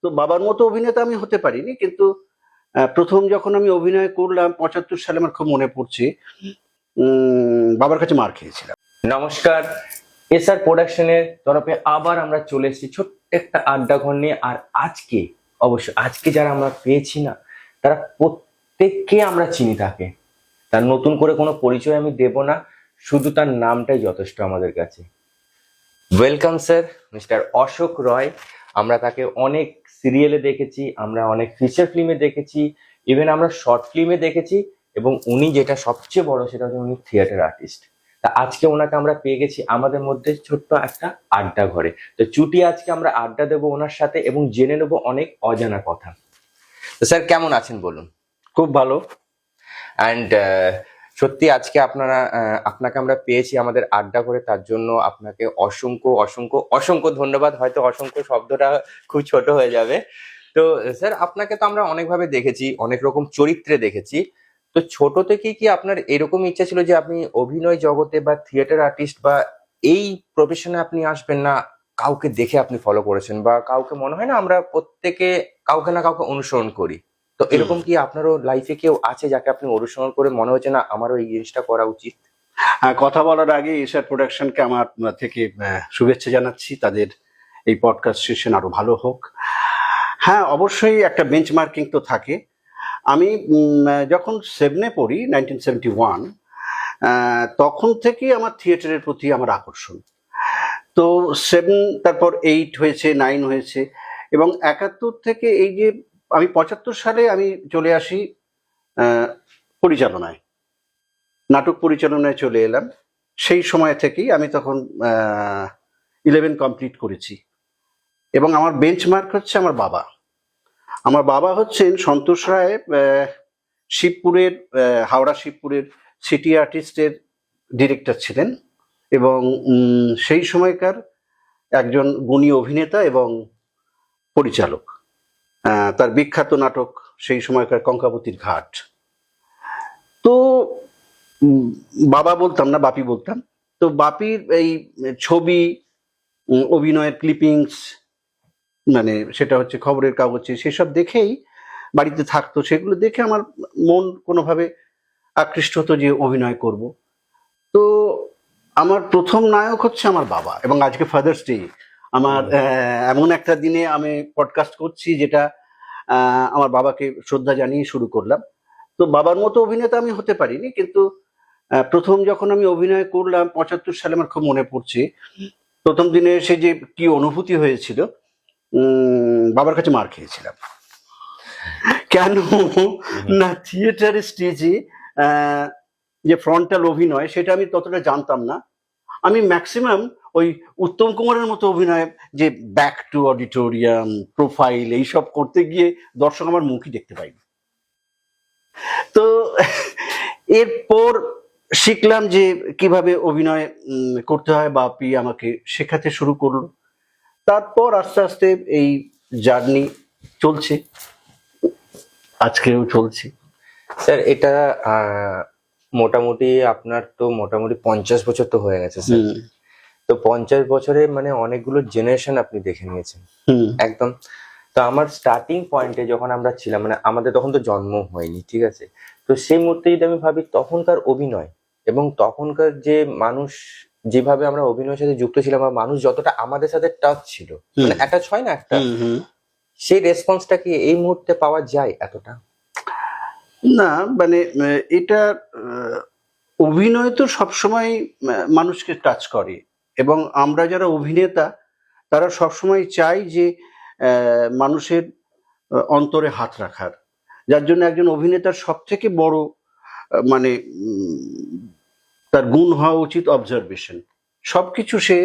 তো বাবার মতো অভিনেতা আমি হতে পারিনি, কিন্তু প্রথম যখন আমি অভিনয় করলাম 75 সালে, আমার খুব মনে পড়ছে, বাবার কাছে মার খেয়েছিলাম। নমস্কার, এসআর প্রোডাকশনের তরফে আবার আমরা চলে এসেছি ছোট্ট একটা আড্ডা ঘর নিয়ে। আর আজকে যারা আমরা পেয়েছি না, তারা প্রত্যেককে আমরা চিনি তাকে। তার নতুন করে কোনো পরিচয় আমি দেব না, শুধু তার নামটাই যথেষ্ট আমাদের কাছে। ওয়েলকাম স্যার, মিস্টার অশোক রয়। আমরা তাকে অনেক সিরিয়ালে দেখেছি, আমরা অনেক ফিচার ফিল্মে দেখেছি, ইভেন আমরা শর্ট ফিল্মে দেখেছি, এবং উনি যেটা সবচেয়ে বড় সেটা হচ্ছে উনি থিয়েটার আর্টিস্ট। তা আজকে ওনাকে আমরা পেয়ে গেছি আমাদের মধ্যে ছোট্ট একটা আড্ডা ঘরে। তো চুটি আজকে আমরা আড্ডা দেবো ওনার সাথে এবং জেনে নেবো অনেক অজানা কথা। তো স্যার কেমন আছেন বলুন? খুব ভালো। অ্যান্ড সত্যি আজকে আপনাকে আমরা পেয়েছি আমাদের আড্ডা করে, তার জন্য আপনাকে অসংখ্য অসংখ্য অসংখ্য ধন্যবাদ। হয়তো অসংখ্য শব্দটা খুব ছোট হয়ে যাবে। তো স্যার, আপনাকে তো আমরা অনেকভাবে দেখেছি, অনেক রকম চরিত্রে দেখেছি। তো ছোট থেকেই কি আপনার এরকম ইচ্ছা ছিল যে আপনি অভিনয় জগতে বা থিয়েটার আর্টিস্ট বা এই প্রফেশনে আপনি আসবেন, না কাউকে দেখে আপনি ফলো করেছেন, বা কাউকে মনে হয় না আমরা প্রত্যেকে কাউকে না কাউকে অনুসরণ করি? তো এরকম কি আপনারও লাইফে কেউ আছে যাকে আপনি অনুসরণ করে মনে হচ্ছে না আমারও এই জিনিসটা করা উচিত? কথা বলার আগে এশিয়ার প্রোডাকশনকে আমার থেকে শুভেচ্ছা জানাচ্ছি। তাদের এই পডকাস্ট সেশন আরো ভালো হোক। হ্যাঁ, অবশ্যই একটা বেঞ্চমার্কিং তো থাকে। আমি যখন 7-এ পড়ি 1971, তখন থেকেই আমার থিয়েটারের প্রতি আমার আকর্ষণ। তো 7, তারপর 8 হয়েছে, 9 হয়েছে, এবং 71 থেকে এই যে আমি 75 সালে আমি চলে আসি পরিচালনায়, নাটক পরিচালনায় চলে এলাম। সেই সময় থেকেই আমি তখন 11 কমপ্লিট করেছি, এবং আমার বেঞ্চমার্ক হচ্ছে আমার বাবা। আমার বাবা হচ্ছেন সন্তোষ রায়, শিবপুরের, হাওড়া শিবপুরের সিটি আর্টিস্টের ডিরেক্টর ছিলেন, এবং সেই সময়কার একজন গুণী অভিনেতা এবং পরিচালক। তার বিখ্যাত নাটক সেই সময়কার কঙ্কাবতীর ঘাট। তো বাবা বলতাম না, বাপি বলতাম। তো বাপির এই ছবি, অভিনয়ের ক্লিপিংস, মানে সেটা হচ্ছে খবরের কাগজে, সেসব দেখেই বাড়িতে থাকতো। সেগুলো দেখে আমার মন কোনোভাবে আকৃষ্ট হতো যে অভিনয় করব। তো আমার প্রথম নায়ক হচ্ছে আমার বাবা, এবং আজকে ফাদার্স ডে। আমার এমন একটা দিনে আমি পডকাস্ট করছি যেটা আমার বাবাকে শ্রদ্ধা জানিয়ে শুরু করলাম। তো বাবার মতো অভিনেতা আমি হতে পারিনি, কিন্তু প্রথম যখন আমি অভিনয় করলাম 75 সালে, আমার খুব মনে পড়ছে, প্রথম দিনে এসে যে কি অনুভূতি হয়েছিল। বাবার কাছে মার খেয়েছিলাম। কেন না, থিয়েটারের স্টেজে যে ফ্রন্টাল অভিনয়, সেটা আমি ততটা জানতাম না। আমি ম্যাক্সিমাম ওই উত্তম কুমারের মতো অভিনয়, যে ব্যাক টু অডিটোরিয়াম, প্রোফাইল, এইসব করতে গিয়ে দর্শক আমার মুখই দেখতে পাইনি। তো এরপর শিখলাম যে কিভাবে অভিনয় করতে হয়, বাপি আমাকে শেখাতে শুরু করলো। তারপর আস্তে আস্তে এই জার্নি চলছে, আজকেও চলছে। স্যার, এটা মোটামুটি আপনার তো মোটামুটি 50 বছর তো হয়ে গেছে স্যার। তো 50 বছরে মানে অনেকগুলো জেনারেশন আপনি দেখে নিয়েছেন একদম। তো আমার স্টার্টিং পয়েন্টে যখন আমরা ছিলাম, মানে আমাদের তখন তো জন্ম হয়নি, ঠিক আছে? তো সেই মুহূর্তে যদি আমি ভাবি তখনকার অভিনয় এবং তখনকার যে মানুষ, যেভাবে আমরা অভিনয়ের সাথে যুক্ত ছিলাম, বা মানুষ যতটা আমাদের সাথে টাচ ছিল, মানে অ্যাটাচ হয় না একটা, সেই রেসপন্সটা কি এই মুহূর্তে পাওয়া যায় এতটা? না, মানে এটা অভিনয় তো সবসময় মানুষকে টাচ করে, এবং আমরা যারা অভিনেতা তারা সবসময় চাই যে মানুষের অন্তরে হাত রাখার। যার জন্য একজন অভিনেতার সব থেকে বড় মানে তার গুণ হওয়া উচিত অবজারভেশন। সবকিছু সে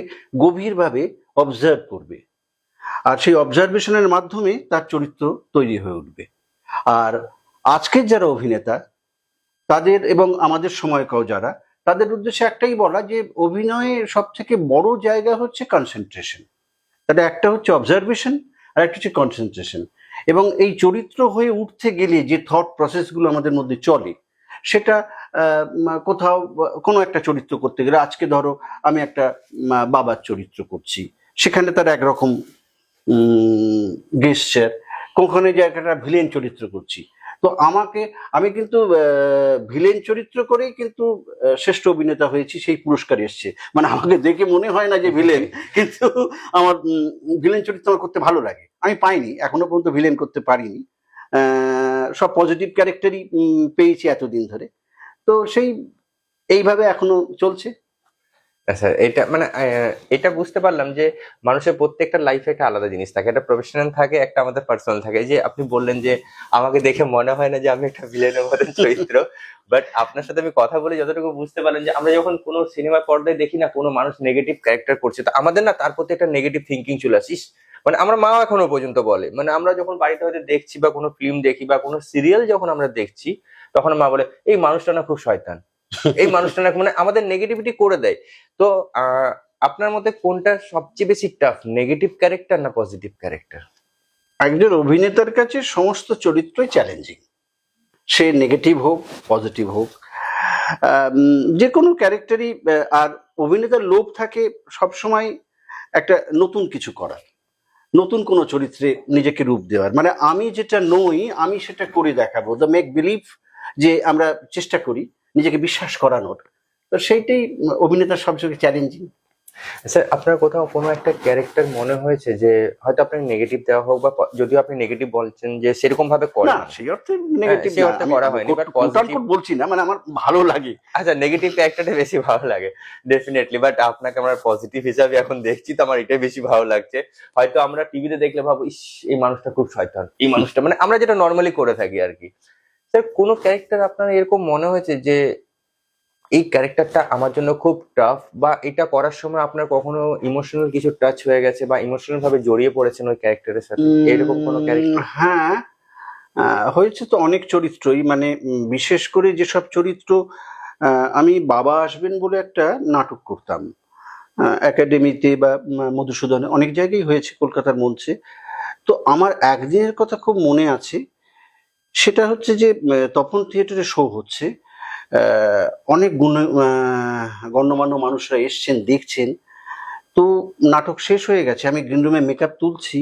গভীরভাবে অবজার্ভ করবে, আর সেই অবজারভেশনের মাধ্যমে তার চরিত্র তৈরি হয়ে উঠবে। আর আজকের যারা অভিনেতা তাদের, এবং আমাদের সময়কাও যারা, তাদের উদ্দেশ্যে একটাই বলা, যে অভিনয়ে সব থেকে বড় জায়গা হচ্ছে কনসেন্ট্রেশন। তাহলে একটা হচ্ছে অবজারভেশন, আর একটা হচ্ছে কনসেন্ট্রেশন। এবং এই চরিত্র হয়ে উঠতে গেলে যে থট প্রসেসগুলো আমাদের মধ্যে চলে, সেটা কোথাও কোনো একটা চরিত্র করতে গেলে, আজকে ধরো আমি একটা বাবার চরিত্র করছি, সেখানে তার একরকম গেস্টার, কখনো জায়গাটা ভিলেন চরিত্র করছি। তো আমি কিন্তু ভিলেন চরিত্র করেই কিন্তু শ্রেষ্ঠ অভিনেতা হয়েছি, সেই পুরস্কার এসছে। মানে আমাকে দেখে মনে হয় না যে ভিলেন, কিন্তু আমার ভিলেন চরিত্র আমার করতে ভালো লাগে। আমি পাইনি, এখনো পর্যন্ত ভিলেন করতে পারিনি। সব পজিটিভ ক্যারেক্টারই পেয়েছি এতদিন ধরে। তো এইভাবে এখনো চলছে। স্যার এটা মানে এটা বুঝতে পারলাম যে মানুষের প্রত্যেকটা লাইফে একটা আলাদা জিনিস থাকে, একটা প্রফেশনাল থাকে, একটা আমাদের পার্সোনাল থাকে। এই যে আপনি বললেন যে আমাকে দেখে মনে হয় না যে আমি একটা ভিলেনের মতন চরিত্র, বাট আপনার সাথে আমি কথা বলে যতটুকু বুঝতে পারলাম যে আমরা যখন কোনো সিনেমা পর্দায় দেখি না কোনো মানুষ নেগেটিভ ক্যারেক্টার করছে, তো আমাদের না তার প্রতি একটা নেগেটিভ থিঙ্কিং চলে আসিস। মানে আমার মাও এখনো পর্যন্ত বলে, মানে আমরা যখন বাড়িতে হয়তো দেখছি বা কোনো ফিল্ম দেখি বা কোনো সিরিয়াল যখন আমরা দেখছি, তখন মা বলে এই মানুষটা না খুব শয়তান, এই মানুষটা না, মানে আমাদের নেগেটিভিটি করে দেয়। তো আপনার মতে কোনটা সবচেয়ে বেশি টাফ, নেগেটিভ ক্যারেক্টার না পজিটিভ ক্যারেক্টার? একজন অভিনেতার কাছে সমস্ত চরিত্রই চ্যালেঞ্জিং, সে নেগেটিভ হোক পজিটিভ হোক, যে কোনো ক্যারেক্টারই। আর অভিনেতার লোভ থাকে সবসময় একটা নতুন কিছু করার, নতুন কোনো চরিত্রে নিজেকে রূপ দেওয়ার। মানে আমি যেটা নই আমি সেটা করে দেখাবো, দ্য মেক বিলিভ, যে আমরা চেষ্টা করি নিজেকে বিশ্বাস করানোর। তো সেইটাই অভিনেতার সবচেয়ে চ্যালেঞ্জিং। স্যার আপনার কোথাও কোনো একটা ক্যারেক্টার মনে হয়েছে যে হয়তো আপনার নেগেটিভ দেওয়া হোক বা যদিও আপনি নেগেটিভ বলছেন যে সেরকম ভাবে না, করেন, সেই অর্থে নেগেটিভ সেই অর্থে করা হয়নি, বাট পজিটিভ। বলছি না, মানে আমার ভালো লাগে। আচ্ছা, নেগেটিভ ক্যারেক্টারটা বেশি ভালো লাগে ডেফিনেটলি, বাট আপনাকে আমরা পজিটিভ হিসাবে এখন দেখছি তো আমার এটাই বেশি ভালো লাগছে। হয়তো আমরা টিভিতে দেখলে ভাবো ইস এই মানুষটা খুব শয়তান, এই মানুষটা, মানে আমরা যেটা নর্মালি করে থাকি আর কি। স্যার কোনো ক্যারেক্টার আপনার এরকম মনে হয়েছে যে এই ক্যারেক্টারটা আমার জন্য খুব টাফ, বা এটা করার সময় আপনার কখনো ইমোশনাল কিছু টাচ হয়ে গেছে বা ইমোশনাল ভাবে জড়িয়ে পড়েছেন ওই ক্যারেক্টারের সাথে, এরকম কোনো ক্যারেক্টার? হ্যাঁ, হয়েছে তো অনেক চরিত্রই। মানে বিশেষ করে যেসব চরিত্র, আমি বাবা আসবেন বলে একটা নাটক করতাম একাডেমিতে বা মধুসূদনে, অনেক জায়গায় হয়েছে, কলকাতার মঞ্চে। তো আমার একদিনের কথা খুব মনে আছে। সেটা হচ্ছে যে তখন থিয়েটারে শো হচ্ছে, অনেক গণ্যমান্য মানুষরা এসছেন, দেখছেন। তো নাটক শেষ হয়ে গেছে, আমি গ্রিন রুমে মেকআপ তুলছি,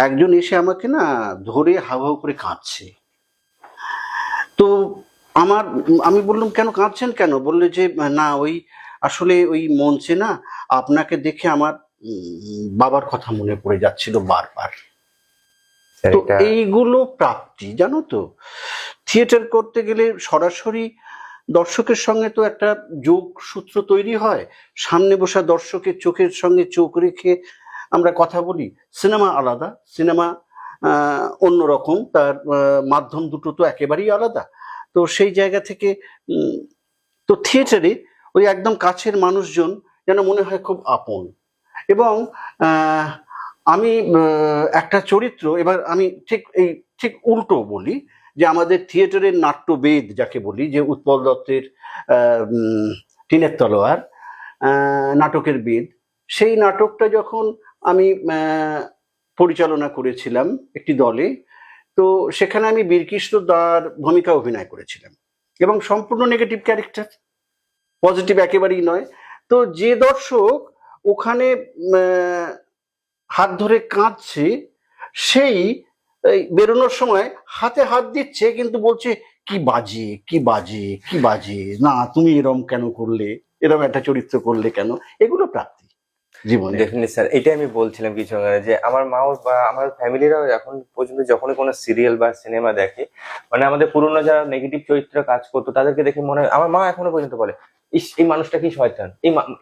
একজন এসে আমাকে না ধরে হাউ হাউ করে কাঁদছে। তো আমি বললাম কেন কাঁদছেন কেন? বললে যে না ওই আসলে ওই মঞ্চে না আপনাকে দেখে আমার বাবার কথা মনে পড়ে যাচ্ছিল বারবার। তো এইগুলো প্রাপ্তি, জানো তো, থিয়েটার করতে গেলে সরাসরি দর্শকের সঙ্গে তো একটা যোগসূত্র তৈরি হয়, সামনে বসা দর্শকের চোখের সঙ্গে চোখ রেখে আমরা কথা বলি। সিনেমা আলাদা, সিনেমা অন্যরকম, তার মাধ্যম দুটো তো একেবারেই আলাদা। তো সেই জায়গা থেকে তো থিয়েটারে ওই একদম কাছের মানুষজন যেন মনে হয় খুব আপন। এবং আমি একটা চরিত্র, এবার আমি ঠিক উল্টো বলি, যে আমাদের থিয়েটারের নাট্যবেদ যাকে বলি, যে উৎপল দত্তের টিনের তলোয়ার নাটকের বেদ, সেই নাটকটা যখন আমি পরিচালনা করেছিলাম একটি দলে, তো সেখানে আমি বীরকৃষ্ণ দার ভূমিকা অভিনয় করেছিলাম, এবং সম্পূর্ণ নেগেটিভ ক্যারেক্টার, পজিটিভ একেবারেই নয়। তো যে দর্শক ওখানে হাত ধরে কাঁদছে, সেই বেরোনোর সময় হাতে হাত দিচ্ছে, কিন্তু বলছে কি বাজে কি বাজে কি বাজে, না তুমি এরম কেন করলে, এরম একটা চরিত্র করলে কেন। এগুলো প্রাপ্তি জীবনে। ডেফিনেটলি স্যার, এটাই আমি বলছিলাম কিছু আগে, যে আমার মাও বা আমার ফ্যামিলিরাও এখন পর্যন্ত যখনই কোনো সিরিয়াল বা সিনেমা দেখে, মানে আমাদের পুরনো যারা নেগেটিভ চরিত্র কাজ করতো তাদেরকে দেখে মনে হয়, আমার মা এখনো পর্যন্ত বলে ইস এই মানুষটা কি শয়তান,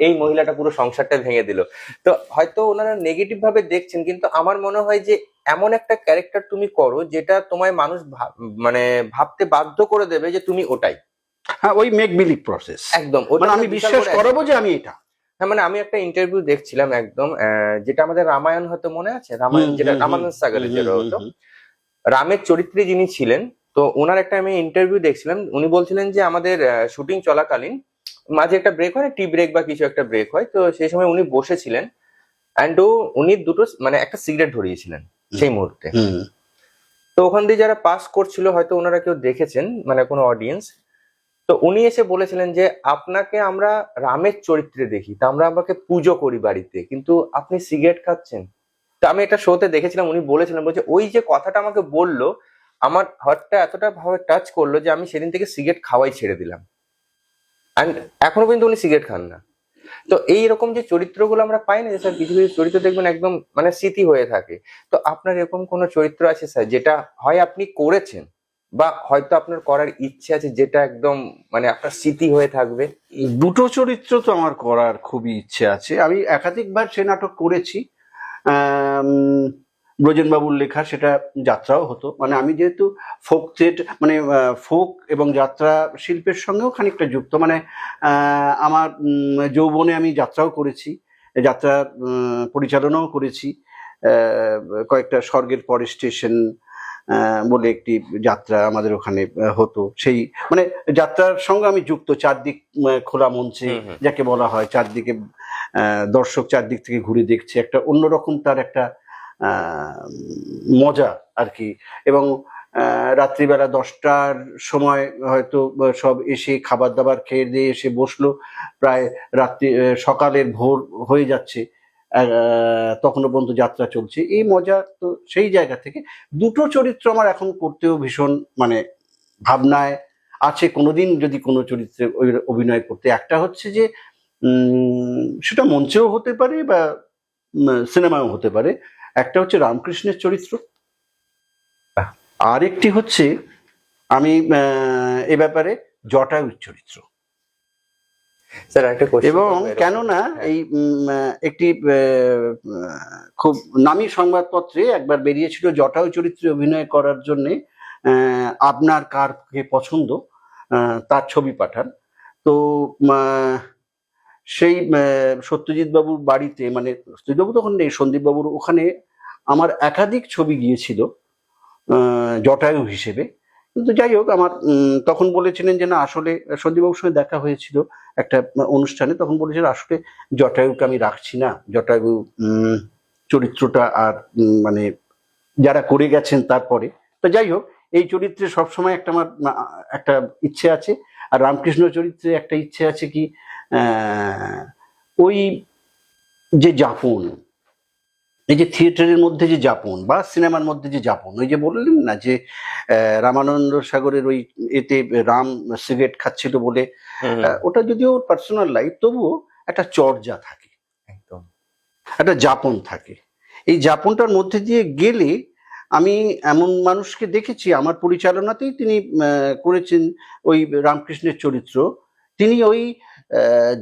এই মহিলাটা পুরো সংসারটা ভেঙে দিল। তো হয়তো ওনারা নেগেটিভ ভাবে দেখছেন, কিন্তু আমার মনে হয় যে এমন একটা ক্যারেক্টার তুমি করো যেটা তোমায় মানুষ মানে ভাবতে বাধ্য করে দেবে যে তুমি ওটাই। হ্যাঁ, ওই মেক বিলিভ প্রসেস, একদম, মানে আমি বিশ্বাস করাবো যে আমি এটা। হ্যাঁ, মানে আমি একটা ইন্টারভিউ দেখছিলাম একদম, যেটা আমাদের রামায়ণ হয়তো মনে আছে, রামায়ণ যেটা রামানন্দ সাগরে যেটা হতো, রামের চরিত্রে যিনি ছিলেন, তো ওনার একটা আমি ইন্টারভিউ দেখছিলাম, উনি বলছিলেন যে আমাদের শুটিং চলাকালীন মাঝে একটা ব্রেক হয়, টি ব্রেক বা কিছু একটা ব্রেক হয়, তো সেই সময় উনি বসেছিলেন অ্যান্ড উনি দুটো মানে একটা সিগারেট ধরিয়েছিলেন সেই মুহূর্তে। তো ওখান দিয়ে যারা পাস করছিল হয়তো ওনারা কেউ দেখেছেন, মানে কোনো অডিয়েন্স, তো উনি এসে বলেছিলেন যে আপনাকে আমরা রামের চরিত্রে দেখি, তা আমরা আমাকে পুজো করি বাড়িতে, কিন্তু আপনি সিগারেট খাচ্ছেন, তো আমি একটা শোতে দেখেছিলাম, উনি বলেছিলেন, বলছে ওই যে কথাটা আমাকে বললো, আমার হার্টটা এতটা ভাবে টাচ করলো যে আমি সেদিন থেকে সিগারেট খাওয়াই ছেড়ে দিলাম। অ্যান্ড এখনো কিন্তু উনি সিগারেট খান না। তো এইরকম যে চরিত্রগুলো আমরা পাই না যে স্যার, কিছু কিছু চরিত্র দেখবেন একদম মানে স্মৃতি হয়ে থাকে। তো আপনার এরকম কোনো চরিত্র আছে স্যার যেটা হয় আপনি করেছেন, বা হয়তো আপনার করার ইচ্ছে আছে, যেটা একদম মানে আপনার স্মৃতি হয়ে থাকবে? দুটো চরিত্র তো আমার করার খুবই ইচ্ছে আছে। আমি একাধিকবার সে নাটক করেছি। আম, ব্রজেনবাবুর লেখা, সেটা যাত্রাও হতো। মানে আমি যেহেতু ফোক থিয়েটার মানে ফোক এবং যাত্রা শিল্পের সঙ্গেও খানিকটা যুক্ত। মানে আমার যৌবনে আমি যাত্রাও করেছি, যাত্রা পরিচালনাও করেছি। আহ, কয়েকটা স্বর্গের পরে স্টেশন বলে একটি যাত্রা আমাদের ওখানে হতো। সেই মানে যাত্রার সঙ্গে আমি যুক্ত। চারদিক খোলা মঞ্চে যাকে বলা হয়, চারদিকে দর্শক চারদিক থেকে ঘুরে দেখছে, একটা অন্যরকম তার একটা মজা আর কি। এবং রাত্রিবেলা 10টার সময় হয়তো সব এসে খাবার দাবার খেয়ে দিয়ে এসে বসলো, প্রায় রাত্রি সকালের ভোর হয়ে যাচ্ছে, তখনও পর্যন্ত যাত্রা চলছে। এই মজা তো সেই জায়গা থেকে দুটো চরিত্র আমার এখন করতেও ভীষণ মানে ভাবনায় আছে, কোনোদিন যদি কোনো চরিত্রে অভিনয় করতে। একটা হচ্ছে যে সেটা মঞ্চেও হতে পারে বা সিনেমাও হতে পারে। একটা হচ্ছে রামকৃষ্ণের চরিত্র, আর একটি হচ্ছে আমি এ ব্যাপারে জটায়ুর চরিত্র। স্যার একটা কোশ্চেন, এবং কেননা এই একটি খুব নামী সংবাদপত্রে একবার বেরিয়েছিল জটায়ু চরিত্রে অভিনয় করার জন্য আপনার কারকে পছন্দ, তার ছবি পাঠান। তো সেই সত্যজিৎ বাবুর বাড়িতে, মানে সত্যজিৎ বাবু তখন নেই, সন্দীপ বাবুর ওখানে আমার একাধিক ছবি গিয়েছিল জটায়ু হিসেবে। কিন্তু যাই হোক, আমার তখন বলেছিলেন যে না, আসলে সন্দীপবাবুর সঙ্গে দেখা হয়েছিল একটা অনুষ্ঠানে, তখন বলেছিলেন আসলে জটায়ুকে আমি রাখছি না, জটায়ু চরিত্রটা আর মানে যারা করে গেছেন তারপরে। তো যাই হোক, এই চরিত্রে সবসময় একটা আমার একটা ইচ্ছে আছে। আর রামকৃষ্ণ চরিত্রে একটা ইচ্ছে আছে কি, ওই যে যাপন, এই যে থিয়েটারের মধ্যে যে যাপন বা সিনেমার মধ্যে যে যাপন, ওই যে বললেন না যে রামানন্দ সাগরের ওই এতে রাম সিগারেট খাচ্ছিল বলে, ওটা যদিও পার্সোনাল লাইফ, তবুও একটা চর্যা থাকে, একদম একটা যাপন থাকে। এই যাপনটার মধ্যে দিয়ে গেলে আমি এমন মানুষকে দেখেছি, আমার পরিচালনাতেই তিনি করেছেন ওই রামকৃষ্ণের চরিত্র। তিনি ওই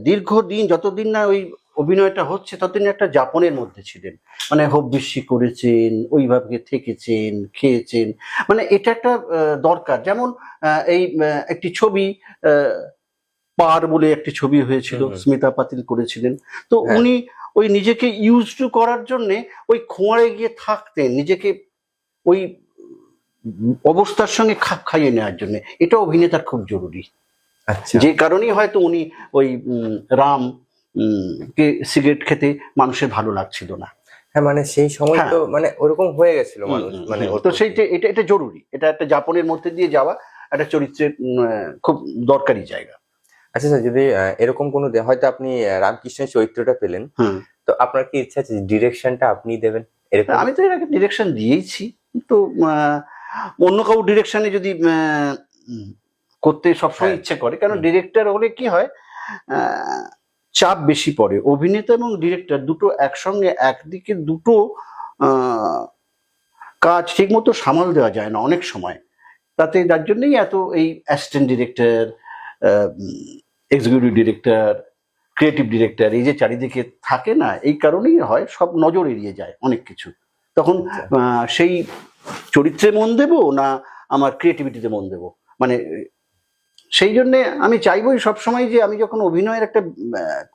দীর্ঘদিন, যতদিন না ওই অভিনয়টা হচ্ছে ততদিন একটা যাপনের মধ্যে ছিলেন। মানে হব্বিষ্যি করেছেন, ওইভাবে থেকেছেন, খেয়েছেন। মানে এটা একটা দরকার। যেমন এই একটি ছবি পার বলে একটি ছবি হয়েছিল, স্মিতা পাতিল করেছিলেন। তো উনি ওই নিজেকে ইউজ টু করার জন্যে ওই খোঁয়াড়ে গিয়ে থাকতেন, নিজেকে ওই অবস্থার সঙ্গে খাপ খাইয়ে নেওয়ার জন্য। এটা অভিনেতার খুব জরুরি। আচ্ছা, যে কারণেই হয়তো উনি ওই রাম কে সিগারেট খেতে মানুষের ভালো লাগছিল না। হ্যাঁ মানে সেই সময় তো মানে ওরকম হয়ে গেছিল মানুষ, মানে তো সেইটা এটা এটা জরুরি, এটা একটা যাপনের মধ্যে দিয়ে যাওয়া একটা চরিত্রের খুব দরকারি জায়গা। আচ্ছা স্যার, যদি এরকম কোনো হয়তো আপনি রামকৃষ্ণের চরিত্রটা পেলেন, তো আপনার কি ইচ্ছা আছে ডিরেকশনটা আপনি দেবেন এরকম? আমি তো এর আগে ডিরেকশন দিয়েছি, তো অন্য কাউ ডিরেকশনে যদি করতে সবসময় ইচ্ছে করে, কারণ ডিরেক্টর হলে কি হয়, চাপ বেশি পড়ে। অভিনেতা এবং ডিরেক্টর দুটো একসঙ্গে, একদিকে দুটো কাজ ঠিক মতো সামাল দেওয়া যায় না অনেক সময়। তাতে তার জন্যই এত এই assistant director, executive director, creative director, এই যে চারিদিকে থাকে না, এই কারণেই হয় সব নজর এড়িয়ে যায় অনেক কিছু। তখন সেই চরিত্রে মন দেবো না আমার ক্রিয়েটিভিটিতে মন দেবো, মানে সেই জন্যে আমি চাইবই সবসময় যে আমি যখন অভিনয়ের একটা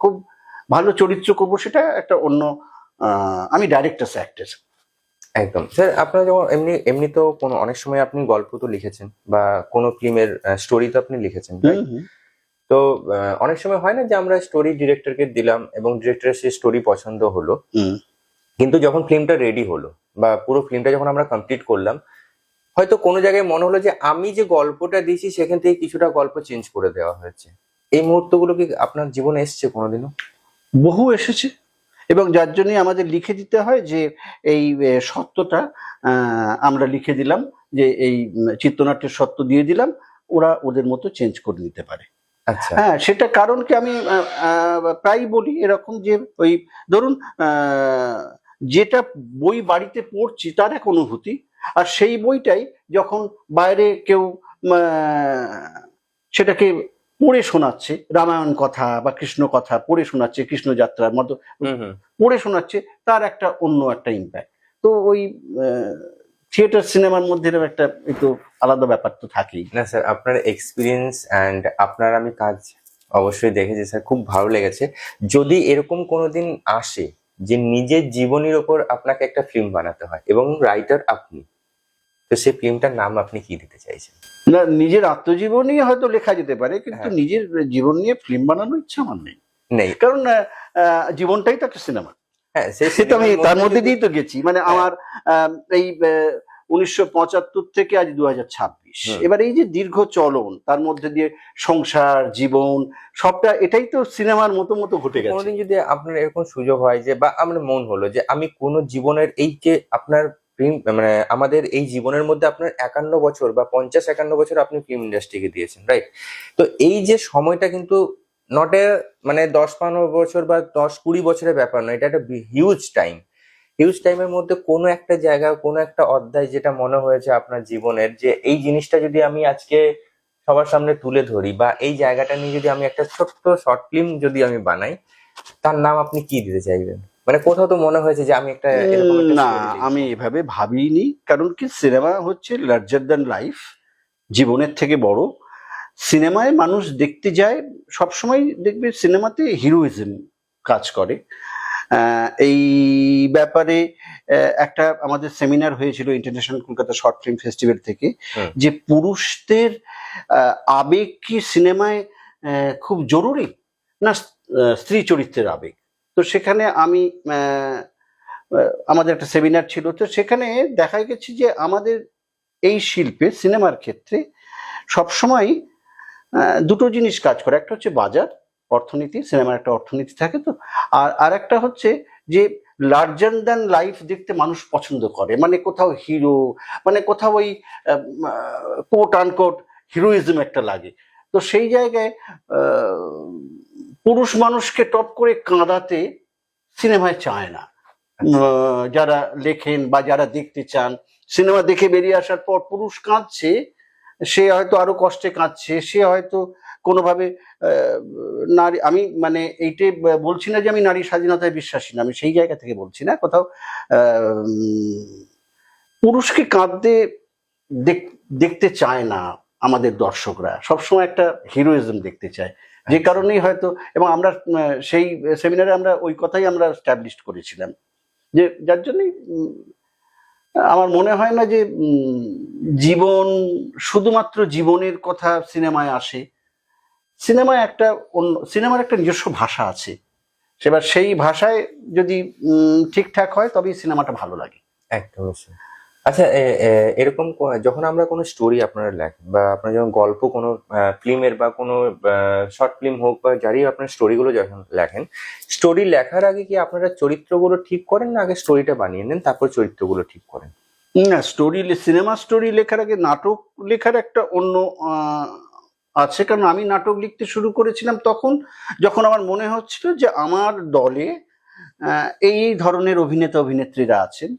খুব ভালো চরিত্র করবো, সেটা একটা অন্য আমি ডাইরেক্টর অ্যাক্টর। একদম স্যার, আপনার যখন এমনি এমনি তো কোনো অনেক সময় আপনি গল্প তো লিখেছেন বা কোনো ফিল্মের স্টোরি তো আপনি লিখেছেন, তাই? তো অনেক সময় হয় না যে আমরা স্টোরি ডিরেক্টরকে দিলাম এবং ডিরেক্টরের সেই স্টোরি পছন্দ হলো, কিন্তু যখন ফিল্মটা রেডি হলো বা পুরো ফিল্মটা যখন আমরা কমপ্লিট করলাম, হয়তো কোনো জায়গায় মনে হলো যে আমি যে গল্পটা দিয়েছি সেখান থেকে কিছুটা গল্প চেঞ্জ করে দেওয়া হয়েছে। এই মুহূর্তগুলো কি আপনার জীবনে এসছে কোনোদিনও? বহু এসেছে, এবং যার জন্য আমাদের লিখে দিতে হয় যে এই সত্যটা আমরা লিখে দিলাম, যে এই চিত্রনাট্যের সত্য দিয়ে দিলাম, ওরা ওদের মতো চেঞ্জ করে নিতে পারে। আচ্ছা। হ্যাঁ, সেটা কারণ কি আমি প্রায় বলি এরকম যে ওই ধরুন যেটা বই বাড়িতে পড়ছি তার এক অনুভূতি, আর সেই বইটাই যখন বাইরে কেউ সেটাকে পড়ে শোনাচ্ছে, রামায়ণ কথা বা কৃষ্ণ কথা পড়ে শোনাচ্ছে, কৃষ্ণ যাত্রার মতো পড়ে শোনাচ্ছে, তার একটা অন্য একটা ইম্প্যাক্ট। তো ওই থিয়েটার সিনেমার মধ্যে এরকম একটা একটু আলাদা ব্যাপার তো থাকেই। না স্যার, আপনার এক্সপিরিয়েন্স অ্যান্ড আপনার আমি কাজ অবশ্যই দেখেছি স্যার, খুব ভালো লেগেছে। যদি এরকম কোনোদিন আসে যে নিজের জীবনের ওপর আপনাকে একটা ফিল্ম বানাতে হয় এবং রাইটার আপনি, তো সেই ফিল্মটার নাম আপনি কি দিতে চাইছেন? না, নিজের আত্মজীবনী হয়তো লেখা যেতে পারে, কিন্তু হ্যাঁ। নিজের জীবন নিয়ে ফিল্ম বানানোর ইচ্ছা আমার নেই। নেই। কারণ জীবনটাই তো একটা সিনেমা। হ্যাঁ, সেই সে তো আমি সিনেমার তার মধ্যে মধ্যে যদি- দিয়েই তো গেছি। মানে হ্যাঁ। আমার এই 1975 থেকে আজ 2026, হুম। এবার এই যে দীর্ঘ চলন, তার মধ্যে দিয়ে সংসার, জীবন, সবটা এটাই তো সিনেমার মতো মতো ঘটে গেছে। কোনোদিন যদি আপনার এরকম সুযোগ হয় যে, বা আমার মন হলো যে আমি কোনো জীবনের এই যে আপনার ফিল্ম, মানে আমাদের এই জীবনের মধ্যে আপনার 51 বছর বা 50-51 বছর আপনি ফিল্ম ইন্ডাস্ট্রিকে দিয়েছেন, রাইট? তো এই যে সময়টা কিন্তু নট এ মানে 10-15 বছর বা 10-20 বছরের ব্যাপার নয়, এটা একটা হিউজ টাইম। হিউজ টাইমের মধ্যে কোনো একটা জায়গা, কোনো একটা অধ্যায় যেটা মনে হয়েছে আপনার জীবনের, যে এই জিনিসটা যদি আমি আজকে সবার সামনে তুলে ধরি, বা এই জায়গাটা নিয়ে যদি আমি একটা ছোট্ট শর্ট ফিল্ম যদি আমি বানাই, তার নাম আপনি কি দিতে চাইবেন? মানে কোথাও তো মনে হয়েছে যে আমি একটা এরকম একটা না, স্টোরি লিখবো। আমি এভাবে ভাবিনি। কারণ কি, সিনেমা হচ্ছে লার্জার দ্যান লাইফ, জীবনের থেকে বড়। সিনেমায় মানুষ দেখতে যায়, সবসময় দেখবে সিনেমাতে হিরোইজম কাজ করে। এই ব্যাপারে একটা আমাদের সেমিনার হয়েছিল international Kolkata short film festival থেকে, হুম। যে পুরুষদের আবেগ কি সিনেমায় খুব জরুরি, না স্ত্রী চরিত্রের আবেগ। তো সেখানে আমি আমাদের একটা সেমিনার ছিল, তো সেখানে দেখা গেছে যে আমাদের এই শিল্পে, সিনেমার ক্ষেত্রে সবসময় দুটো জিনিস কাজ করে। একটা হচ্ছে বাজার, অর্থনীতি, সিনেমার একটা অর্থনীতি থাকে তো। আর একটা হচ্ছে যে লার্জার দ্যান লাইফ দেখতে মানুষ পছন্দ করে, মানে কোথাও হিরো, মানে কোথাও ওই কোট আনকোট হিরোইজম একটা লাগে। তো সেই জায়গায় পুরুষ মানুষকে টপ করে কাঁদাতে সিনেমায় চায় না। যারা লেখেন বা যারা দেখতে চান, সিনেমা দেখে বেরিয়ে আসার পর পুরুষ কাঁদছে, সে হয়তো আরো কষ্টে কাঁদছে, সে হয়তো কোনোভাবে নারী, আমি মানে এইটাই বলছি না যে আমি নারী স্বাধীনতায় বিশ্বাসী না, আমি সেই জায়গা থেকে বলছি না। কোথাও পুরুষকে কাঁদতে দেখতে চায় না আমাদের দর্শকরা, সবসময় একটা হিরোইজম দেখতে চায়। যে কারণেই হয়তো, এবং আমরা সেই সেমিনারে আমরা ওই কথাই আমরা স্ট্যাবলিশ করেছিলাম, যে যার জন্যই আমার মনে হয় না যে জীবন, শুধুমাত্র জীবনের কথা সিনেমায় আসে। সিনেমায় একটা অন্য, সিনেমার একটা নিজস্ব ভাষা আছে, সেবার সেই ভাষায় যদি ঠিকঠাক হয় তবেই সিনেমাটা ভালো লাগে। একদম অবশ্যই। আচ্ছা, এরকম যখন আমরা কোনো স্টোরি আপনারা লেখেন, বা আপনার যখন গল্প কোনো ফিল্মের বা কোনো শর্ট ফিল্ম হোক, বা যারই আপনার স্টোরিগুলো যখন লেখেন, স্টোরি লেখার আগে কি আপনারা চরিত্রগুলো ঠিক করেন, না আগে স্টোরিটা বানিয়ে নেন তারপর চরিত্রগুলো ঠিক করেন? না, সিনেমা স্টোরি লেখার আগে নাটক লেখার একটা অন্য আছে। কারণ আমি নাটক লিখতে শুরু করেছিলাম তখন, যখন আমার মনে হচ্ছিল যে আমার দলে এই ধরনের অভিনেতা অভিনেত্রীরা আছেন,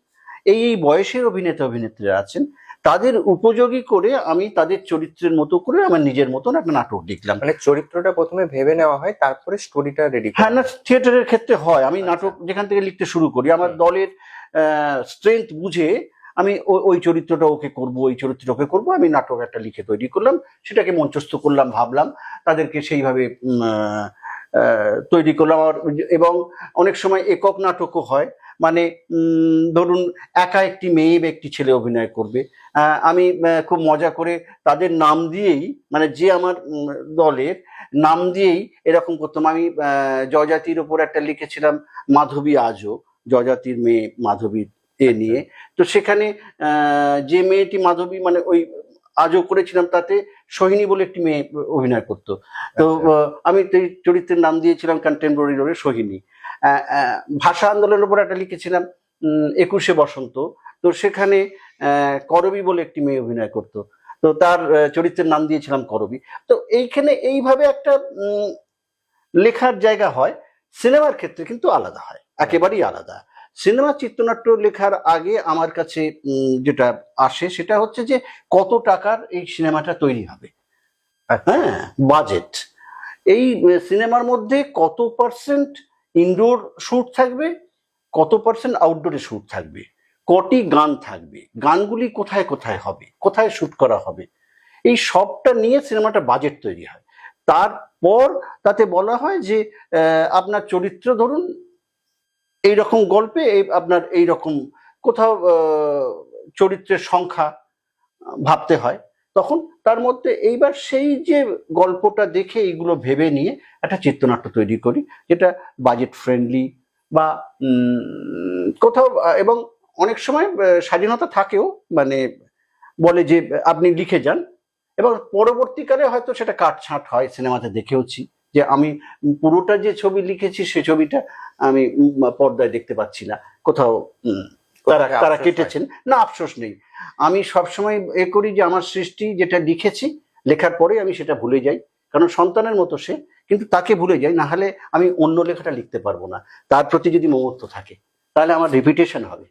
এই বয়সের অভিনেতা অভিনেত্রীরা আছেন, তাদের উপযোগী করে আমি তাদের চরিত্রের মতো করে আমার নিজের মতন একটা নাটক লিখলাম। মানে চরিত্রটা প্রথমে ভেবে নেওয়া হয়, তারপরে স্টোরিটা রেডি হ্যাঁ, করা না, হয়। থিয়েটারের ক্ষেত্রে হয়। আমি আচ্ছা। নাটক যেখান থেকে লিখতে শুরু করি, আমার দলের স্ট্রেংথ বুঝে আমি ওই চরিত্রটা ওকে করব, ওই চরিত্রটা ওকে করবো, আমি নাটক একটা লিখে তৈরি করলাম, সেটাকে মঞ্চস্থ করলাম, ভাবলাম তাদেরকে সেইভাবে তৈরি করলাম। এবং অনেক সময় একক নাটকও হয়, মানে ধরুন একা একটি মেয়ে বা একটি ছেলে অভিনয় করবে, আমি খুব মজা করে তাদের নাম দিয়েই, মানে যে আমার দলের নাম দিয়েই এরকম করতাম। আমি জয়জাতির ওপর একটা লিখেছিলাম, মাধবী আজও, জয়জাতির মেয়ে মাধবী নিয়ে। তো সেখানে যে মেয়েটি মাধবী, মানে ওই আজও করেছিলাম, তাতে সোহিনী বলে একটি মেয়ে অভিনয় করতো। তো আমি এই চরিত্রের নাম দিয়েছিলাম কন্টেম্পোরারি রোলে সোহিনী। ভাষা আন্দোলনের উপর একটা লিখেছিলাম 21শে বসন্ত, তো সেখানে করবী বলে একটি মেয়ে অভিনয় করতো, তো তার চরিত্রের নাম দিয়েছিলাম করবী। তো এইখানে এইভাবে একটা লেখার জায়গা হয়। সিনেমার ক্ষেত্রে কিন্তু আলাদা হয়, একেবারেই আলাদা। সিনেমা চিত্রনাট্য লেখার আগে আমার কাছে যেটা আসে সেটা হচ্ছে যে কত টাকার এই সিনেমাটা তৈরি হবে, হ্যাঁ, বাজেট। এই সিনেমার মধ্যে কত পার্সেন্ট ইনডোর শুট থাকবে, কত পার্সেন্ট আউটডোরে শুট থাকবে, কটি গান থাকবে, গানগুলি কোথায় কোথায় হবে, কোথায় শুট করা হবে, এই সবটা নিয়ে সিনেমাটা বাজেট তৈরি হয়। তারপর তাতে বলা হয় যে আপনার চরিত্র ধরুন এইরকম গল্পে আপনার এইরকম কোথাও চরিত্রের সংখ্যা ভাবতে হয়, তখন তার মধ্যে এইবার সেই যে গল্পটা দেখে এইগুলো ভেবে নিয়ে একটা চিত্রনাট্য তৈরি করি, যেটা বাজেট ফ্রেন্ডলি বা কোথাও, এবং অনেক সময় স্বাধীনতা থাকেও, মানে বলে যে আপনি লিখে যান, এবং পরবর্তীকালে হয়তো সেটা কাটছাঁট হয়, সিনেমাতে দেখেওছি যে আমি পুরোটা যে ছবি লিখেছি সে ছবিটা আমি পর্দায় দেখতে পাচ্ছি না, কোথাও তারা তারা কেটেছেন না, আফসোস নেই। আমি সবসময় করি যে আমার সৃষ্টি যেটা লিখেছি, লেখার পরে আমি সেটা ভুলে যাই, কারণ সন্তানের মতো সে, কিন্তু তাকে ভুলে যাই, না হলে আমি অন্য লেখাটা লিখতে পারবো না। তার প্রতি যদি মমত্ব থাকে তাহলে আমার রিপিটেশন হবে।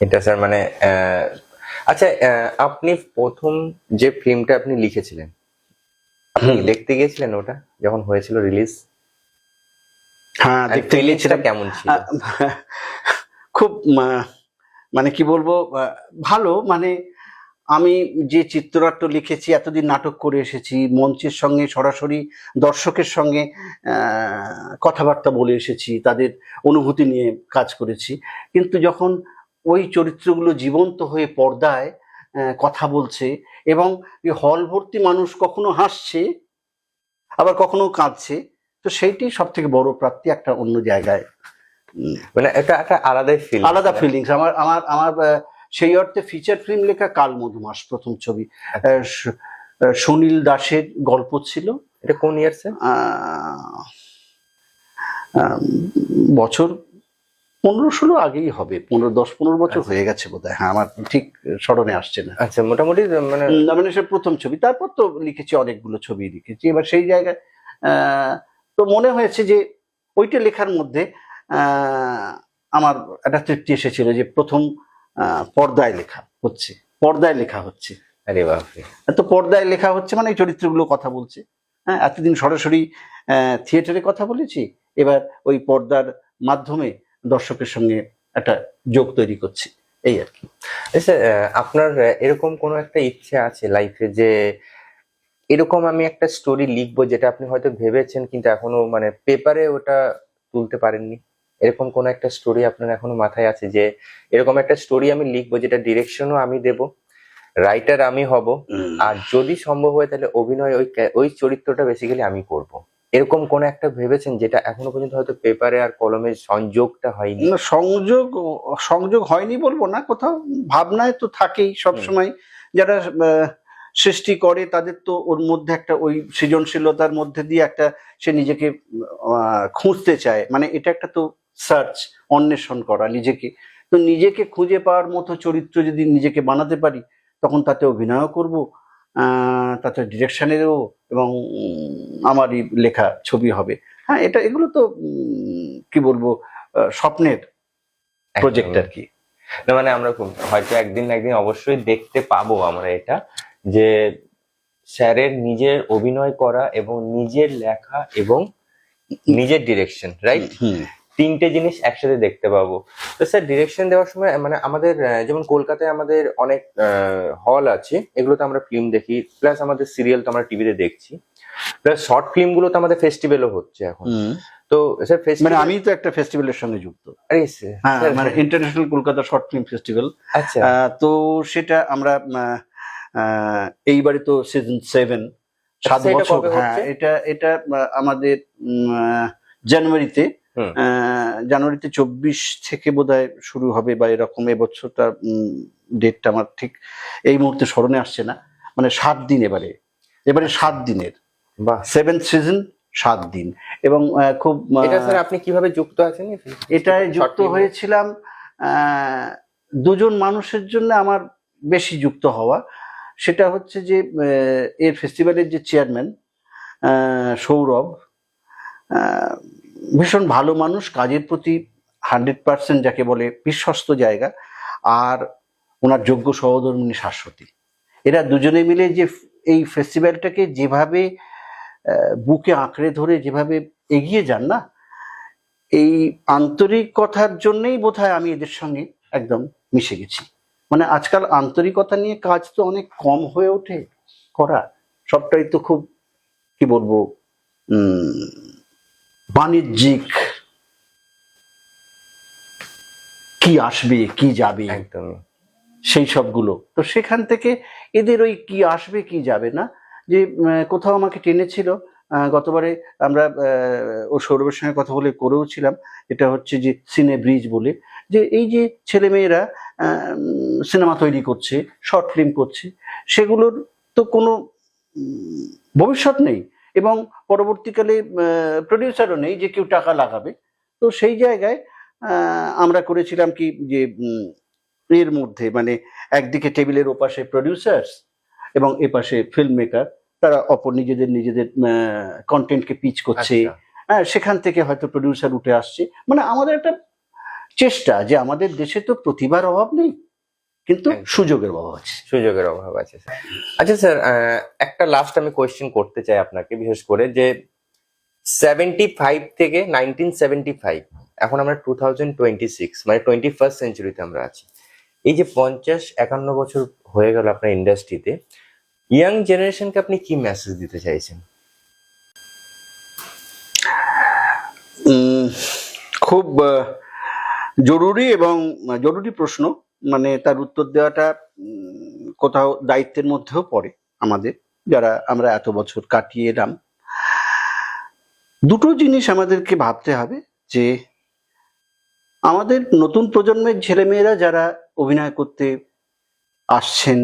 এটা স্যার মানে আচ্ছা, আপনি প্রথম যে ফিল্মটা আপনি লিখেছিলেন, আপনি দেখতে গিয়েছিলেন ওটা যখন হয়েছিল রিলিজ? হ্যাঁ, দেখতে গিয়েছিলাম। কেমন ছিল? খুব মানে কি বলবো, ভালো। মানে আমি যে চিত্রনাট্য লিখেছি, এতদিন নাটক করে এসেছি, মঞ্চের সঙ্গে সরাসরি দর্শকের সঙ্গে কথাবার্তা বলে এসেছি, তাদের অনুভূতি নিয়ে কাজ করেছি, কিন্তু যখন ওই চরিত্রগুলো জীবন্ত হয়ে পর্দায় কথা বলছে, এবং হল ভর্তি মানুষ কখনো হাসছে আবার কখনো কাঁদছে, তো সেইটি সব থেকে বড় প্রাপ্তি, একটা অন্য জায়গায়, মানে এটা একটা আলাদা ফিলিংস। আমার আমার আমার সেই অর্থে ফিচার ফিল্ম লেখা কাল মধুমাস প্রথম ছবি, সুনীল দাসের গল্প ছিল। এটা কোন ইয়ার স্যার? বছর 15-16 আগেই হবে, 10-15 বছর হয়ে গেছে বোধহয়। হ্যাঁ, আমার ঠিক স্মরণে আসছে না। আচ্ছা, মোটামুটি মানে সে প্রথম ছবি, তারপর তো লিখেছি, অনেকগুলো ছবি লিখেছি। এবার সেই জায়গায় তো মনে হয়েছে যে ওইটা লেখার মধ্যে আমার একটা তৃপ্তি এসেছিল যে প্রথম পর্দায় লেখা হচ্ছে, আরে বাপরে, তো পর্দায় লেখা হচ্ছে মানে এই চরিত্রগুলো কথা বলছে। হ্যাঁ, এতদিন সরাসরি থিয়েটারে কথা বলেছি, এবার ওই পর্দার মাধ্যমে দর্শকের সঙ্গে একটা যোগ তৈরি করছি, এই আর কি। স্যার, আপনার এরকম কোনো একটা ইচ্ছে আছে লাইফে যে এরকম আমি একটা স্টোরি লিখবো, যেটা আপনি হয়তো ভেবেছেন কিন্তু এখনো মানে পেপারে ওটা তুলতে পারেননি? এরকম কোন একটা স্টোরি আপনার এখনো মাথায় আছে যে এরকম একটা স্টোরি আমি লিখবো, যেটা ডিরেকশনও আমি দেব, রাইটার আমি হব, আর যদি সম্ভব হয় তাহলে অভিনয় ওই চরিত্রটা বেসিক্যালি আমি করব? এরকম কোন একটা ভেবেছেন যেটা এখনো পর্যন্ত হয়তো পেপারে আর কলমের সংযোগটা হয়নি? না, সংযোগ হয়নি বলবো না, কোথাও ভাবনায় তো থাকেই সবসময়। যারা সৃষ্টি করে তাদের তো ওর মধ্যে একটা ওই সৃজনশীলতার মধ্যে দিয়ে একটা সে নিজেকে খুঁজতে চায়, মানে এটা একটা তো সার্চ, অন্বেষণ করা নিজেকে। তো নিজেকে খুঁজে পাওয়ার মতো চরিত্র যদি নিজেকে বানাতে পারি, তখন তাতে অভিনয়ও করব, তাতে ডিরেকশনেরও, এবং আমারই লেখা ছবি হবে। হ্যাঁ, এগুলো তো কি বলবো, স্বপ্নের প্রজেক্ট আর কি। না মানে আমরা হয়তো একদিন না একদিন অবশ্যই দেখতে পাবো আমরা এটা, যে স্যারের নিজের অভিনয় করা এবং নিজের লেখা এবং নিজের ডিরেকশন, রাইট? তিনটে জিনিস একসাথে দেখতে পাবো। তো স্যার, ডিরেকশন দেওয়ার সময় মানে আমাদের যেমন কলকাতায় আমাদের অনেক হল আছে, এগুলোতে আমরা ফিল্ম দেখি, প্লাস আমাদের সিরিয়াল তো আমরা টিভিতে দেখছি, প্লাস শর্ট ফিল্ম গুলো তো আমাদের ফেস্টিভ্যালও হচ্ছে এখন। তো স্যার মানে আমি তো একটা ফেস্টিভ্যালের সঙ্গে যুক্ত, মানে international Kolkata short film festival. আচ্ছা, তো সেটা আমরা এইবারে তো সিজন 7, 7 বছর। হ্যাঁ, এটা আমাদের জানুয়ারিতে হুম। জানুয়ারিতে 24 থেকে বোধহয় শুরু হবে বা এরকম। এবছরটা ডেটটা আমার ঠিক এই মুহূর্তে স্মরণে আসছে না। মানে 7 দিন এবারে এবারে 7 দিনের বাহ, 7th সিজন, 7 দিন। এবং খুব এটা স্যার আপনি কিভাবে যুক্ত আছেন এই এটায় short যুক্ত film এ? হয়েছিলাম দুজন মানুষের জন্য আমার বেশি যুক্ত হওয়া। সেটা হচ্ছে যে এর ফেস্টিভ্যালের যে চেয়ারম্যান সৌরভ, আহ, ভীষণ ভালো মানুষ, কাজের প্রতি 100% যাকে বলে বিশ্বস্ত জায়গা, আর ওনার যোগ্য সহধর্মিণী শাশ্বতী। এরা দুজনে মিলে যে এই ফেস্টিভ্যালটাকে যেভাবে বুকে আঁকড়ে ধরে যেভাবে এগিয়ে যান না, এই আন্তরিকতার জন্যই বোধহয় আমি এদের সঙ্গে একদম মিশে গেছি। মানে আজকাল আন্তরিকতা নিয়ে কাজ তো অনেক কম হয়ে ওঠে করা, সবটাই তো খুব কি বলবো বাণিজ্যিক, কি আসবে কি যাবে একদমই। সেই সবগুলো। তো সেখান থেকে এদের ওই কি আসবে কি যাবে না, যে কোথাও আমাকে টেনেছিল। গতবারে আমরা ও সৌরভের সঙ্গে কথা বলে করেও ছিলাম, এটা হচ্ছে যে সিনে ব্রিজ বলে, যে এই যে ছেলে মেয়েরা সিনেমা তৈরি করছে, শর্ট ফিল্ম করছে, সেগুলোর তো কোনো ভবিষ্যৎ নেই, এবং পরবর্তীকালে প্রডিউসারও নেই যে কেউ টাকা লাগাবে। তো সেই জায়গায় আমরা করেছিলাম কি, যে এর মধ্যে মানে একদিকে টেবিলের ওপাশে প্রডিউসার্স এবং এপাশে ফিল্ম মেকার, তারা অপর নিজেদের নিজেদের কন্টেন্টকে পিচ করছে। আচ্ছা। হ্যাঁ, সেখান থেকে হয়তো প্রডিউসার উঠে আসছে। মানে আমাদের একটা চেষ্টা যে আমাদের দেশে তো প্রতিভার অভাব নেই, কিন্তু একদম। সুযোগের অভাব আছে। সুযোগের অভাব আছে স্যার। আচ্ছা স্যার, একটা লাস্ট আমি কোয়েশ্চেন করতে চাই আপনাকে, বিশেষ করে যে 75 থেকে 1975, এখন আমরা 2026, মানে 21st সেঞ্চুরিতে আমরা আছি। এই যে 50-51 বছর হয়ে গেল আপনার ইন্ডাস্ট্রিতে, ইয়াং জেনারেশনকে আপনি কি মেসেজ দিতে চাইছেন? খুব জরুরি এবং জরুরি প্রশ্ন। মানে তার উত্তর দেওয়াটা কোথাও দায়িত্বের মধ্যেও পড়ে আমাদের, যারা আমরা এত বছর কাটিয়ে এলাম। দুটো জিনিস আমাদেরকে ভাবতে হবে, যে আমাদের নতুন প্রজন্মের ছেলেমেয়েরা যারা অভিনয় করতে আসছেন,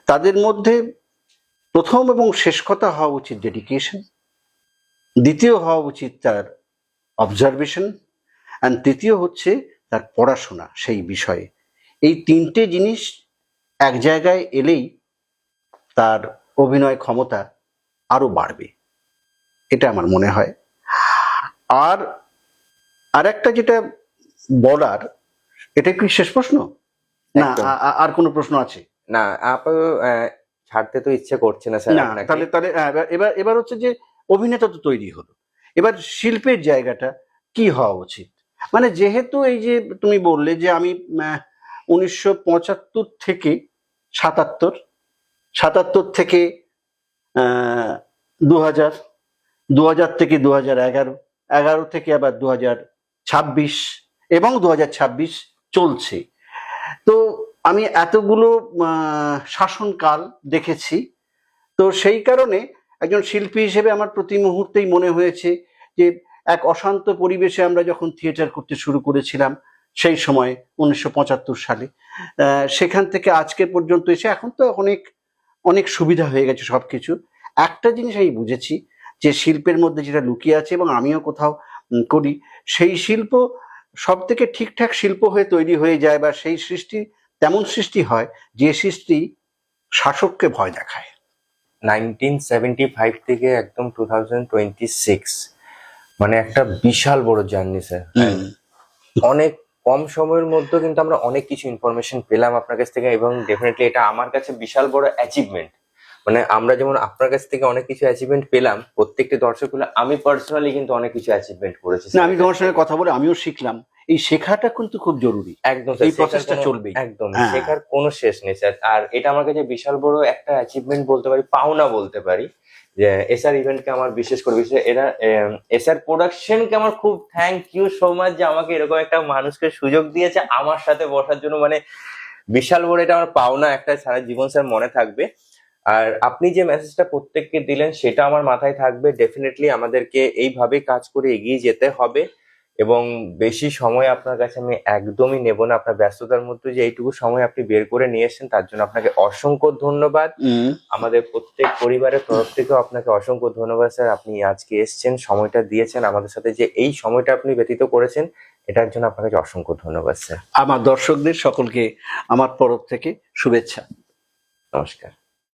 তাদের মধ্যে প্রথম এবং শেষ কথা হওয়া উচিত ডেডিকেশন, দ্বিতীয় হওয়া উচিত তার অবজারভেশন, অ্যান্ড তৃতীয় হচ্ছে তার পড়াশোনা সেই বিষয়ে। এই তিনটে জিনিস এক জায়গায় এলেই তার অভিনয় ক্ষমতা আরো বাড়বে, এটা আমার মনে হয়। আর আরেকটা যেটা বলার, এটা কি শেষ প্রশ্ন না একদম। আর কোনো প্রশ্ন আছে? না, ছাড়তে তো ইচ্ছে করছে না স্যার না, আপনাকে। তাহলে তাহলে এবার এবার হচ্ছে যে অভিনেতা তো তৈরি হলো, এবার শিল্পের জায়গাটা কি হওয়া উচিত। মানে যেহেতু এই যে তুমি বললে যে আমি 1975 থেকে 77, 77 থেকে 2000, 2000 থেকে 2011, 11 থেকে আবার 2026, এবং 2026 চলছে। তো আমি এতগুলো শাসনকাল দেখেছি। তো সেই কারণে একজন শিল্পী হিসেবে আমার প্রতি মুহূর্তেই মনে হয়েছে যে এক অশান্ত পরিবেশে আমরা যখন থিয়েটার করতে শুরু করেছিলাম সেই সময় 1975 সালে, সেখান থেকে আজকে পর্যন্ত এসে এখন তো অনেক অনেক সুবিধা হয়ে গেছে সবকিছু। একটা জিনিস আমি বুঝেছি, যে শিল্পের মধ্যে যেটা লুকিয়ে আছে, এবং আমিও কোথাও করি, সেই শিল্প সব থেকে ঠিকঠাক শিল্প হয়ে তৈরি হয়ে যায়, বা সেই সৃষ্টি তেমন সৃষ্টি হয় যে সৃষ্টি শাসককে ভয় দেখায়। 1975 থেকে একদম 2026, মানে একটা বিশাল বড় জার্নি স্যার। অনেক কম সময়ের মধ্যে কিন্তু আমরা অনেক কিছু ইনফরমেশন পেলাম আপনার কাছ থেকে, এবং ডেফিনেটলি এটা আমার কাছে বিশাল বড় অ্যাচিভমেন্ট। মানে আমরা যেমন আপনার কাছ থেকে অনেক কিছু অ্যাচিভমেন্ট পেলাম, প্রত্যেকটি দর্শক পেলাম, আমি পার্সোনালি কিন্তু অনেক কিছু অ্যাচিভমেন্ট করেছি। না, আমি তোমার সঙ্গে কথা বলে আমিও শিখলাম। এই শেখাটা কিন্তু খুব জরুরি, একদম স্যার, এই প্রসেসটা চলবে একদম হ্যাঁ। শেখার কোনো শেষ নেই স্যার। আর এটা আমার কাছে বিশাল বড় একটা অ্যাচিভমেন্ট বলতে পারি, পাওনা বলতে পারি, যে এসআর ইভেন্টকে আমার বিশেষ করে এরা এসআর প্রোডাকশনকে আমার খুব থ্যাংক ইউ সো মাচ, যে আমাকে এরকম একটা মানুষকে সুযোগ দিয়েছে আমার সাথে বসার জন্য। মানে বিশাল বড় এটা আমার পাওনা, একটা সারা জীবন স্যার মনে থাকবে। আর আপনি যে মেসেজটা প্রত্যেককে দিলেন সেটা আমার মাথায় থাকবে। ডেফিনেটলি আমাদেরকে এইভাবে কাজ করে এগিয়ে যেতে হবে। এবং বেশি সময় আপনার কাছে আমি একদমই নেব না। আপনার ব্যস্ততার মধ্যে যে এইটুকু সময় আপনি বের করে নিয়ে এসেছেন তার জন্য আপনাকে অসংখ্য ধন্যবাদ। আমাদের প্রত্যেক পরিবারের তরফ থেকেও আপনাকে অসংখ্য ধন্যবাদ স্যার। আপনি আজকে এসেছেন, সময়টা দিয়েছেন আমাদের সাথে, যে এই সময়টা আপনি ব্যতীত করেছেন এটার জন্য আপনাকে অসংখ্য ধন্যবাদ স্যার। আমার দর্শকদের সকলকে আমার তরফ থেকে শুভেচ্ছা। নমস্কার।